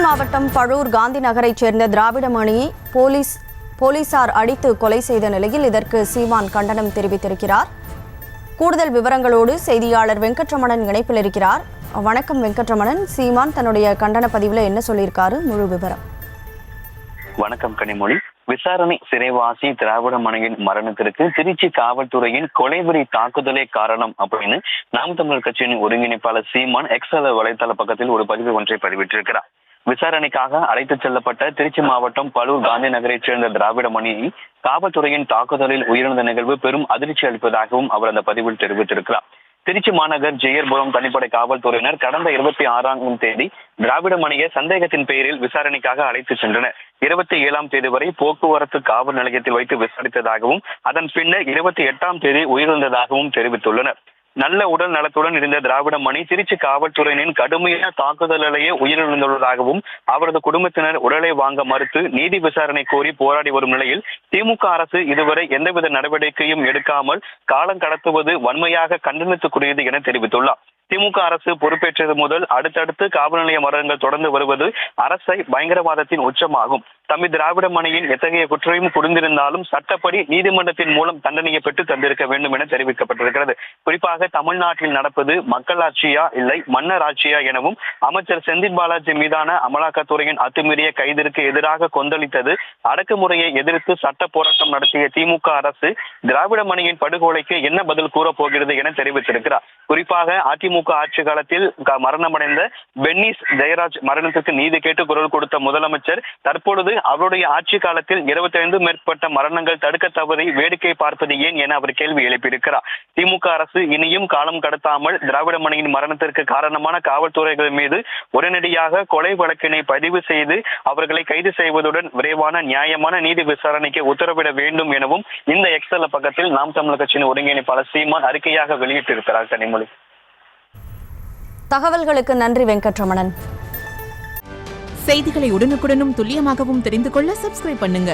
மாவட்டம் பழூர் காந்தி நகரைச் சேர்ந்த திராவிடமணியை போலீசார் அடித்து கொலை செய்த நிலையில் இதற்கு சீமான் கண்டனம் தெரிவித்திருக்கிறார். கூடுதல் விவரங்களோடு செய்தியாளர் வெங்கட்ரமணன் இணைப்பில் இருக்கிறார். வணக்கம் வெங்கட்ரமணன். சீமான் தன்னுடைய கண்டன பதிவில் என்ன சொல்லியிருக்காரு, முழு விவரம்? வணக்கம் கனிமொழி. விசாரணை சிறைவாசி திராவிடமணியின் மரணத்திற்கு திருச்சி காவல்துறையின் கொலைவெறி தாக்குதலே காரணம் அப்படின்னு நாம் தமிழர் கட்சியின் ஒருங்கிணைப்பாளர் சீமான் எக்ஸ் வலைதள பக்கத்தில் ஒரு பதிவு ஒன்றை பதிவிட்டிருக்கிறார். விசாரணைக்காக அழைத்துச் செல்லப்பட்ட திருச்சி மாவட்டம் பழூர் காந்தி நகரைச் சேர்ந்த திராவிடமணியை காவல்துறையின் தாக்குதலில் உயிரிழந்த நிகழ்வு பெரும் அதிர்ச்சி அளிப்பதாகவும் அவர் அந்த பதிவில் தெரிவித்திருக்கிறார். திருச்சி மாநகர் ஜெயர்புரம் தனிப்படை காவல்துறையினர் கடந்த 26ஆம் தேதி திராவிடமணியை சந்தேகத்தின் பெயரில் விசாரணைக்காக அழைத்து சென்றனர். 27ஆம் தேதி வரை போக்குவரத்து காவல் நிலையத்தில் வைத்து விசாரித்ததாகவும் அதன் பின்னர் 28ஆம் தேதி உயிரிழந்ததாகவும் தெரிவித்துள்ளனர். நல்ல உடல் நலத்துடன் இருந்த திராவிடமணி திருச்சி காவல்துறையினரின் கடுமையான தாக்குதலையே உயிரிழந்துள்ளதாகவும் அவரது குடும்பத்தினர் உடலை வாங்க மறுத்து நீதி விசாரணை கோரி போராடி வரும் நிலையில் திமுக அரசு இதுவரை எந்தவித நடவடிக்கையும் எடுக்காமல் காலம் கடத்துவது வன்மையாக கண்டனத்துக்குரியது என தெரிவித்துள்ளார். திமுக அரசு பொறுப்பேற்றது முதல் அடுத்தடுத்து காவல் நிலைய மரணங்கள் தொடர்ந்து வருவது அரசை பயங்கரவாதத்தின் உச்சமாகும். தம்பி திராவிடமணியின் எத்தகைய குற்றையும் புரிந்திருந்தாலும் சட்டப்படி நீதிமன்றத்தின் மூலம் தண்டனையை பெற்று தந்திருக்க வேண்டும் என தெரிவிக்கப்பட்டிருக்கிறது. குறிப்பாக தமிழ்நாட்டில் நடப்பது மக்களாட்சியா இல்லை மன்னர் ஆட்சியா எனவும் அமைச்சர் செந்தில் பாலாஜி மீதான அமலாக்கத்துறையின் அத்துமீறிய கைதிற்கு எதிராக கொந்தளித்தது அடக்குமுறையை எதிர்த்து சட்ட போராட்டம் நடத்திய திமுக அரசு திராவிடமணியின் படுகொலைக்கு என்ன பதில் கூறப் போகிறது என தெரிவித்திருக்கிறார். குறிப்பாக அதிமுக ஆட்சி காலத்தில் மரணமடைந்த பென்னிஸ் ஜெயராஜ் மரணத்திற்கு நீதி கேட்டு குரல் கொடுத்த முதலமைச்சர் தற்பொழுது அவருடைய ஆட்சி காலத்தில் 25 மேற்பட்ட மரணங்கள் தடுக்க தவறி வேடிக்கை பார்ப்பது ஏன் என அவர் கேள்வி எழுப்பியிருக்கிறார். திமுக அரசு இனியும் காலம் கடத்தாமல் திராவிடமணியின் மரணத்திற்கு காரணமான காவல்துறைகள் மீது உடனடியாக கொலை வழக்கினை பதிவு செய்து அவர்களை கைது செய்வதுடன் விரைவான நியாயமான நீதி விசாரணைக்கு உத்தரவிட வேண்டும் எனவும் இந்த எக்ஸ்எல் பக்கத்தில் நாம் தமிழர் கட்சியின் ஒருங்கிணைப்பாளர் சீமான் அறிக்கையாக வெளியிட்டிருக்கிறார். கனிமொழி, தகவல்களுக்கு நன்றி வெங்கட்ரமணன். செய்திகளை உடனுக்குடனும் துல்லியமாகவும் தெரிந்து கொள்ள சப்ஸ்கிரைப் பண்ணுங்க.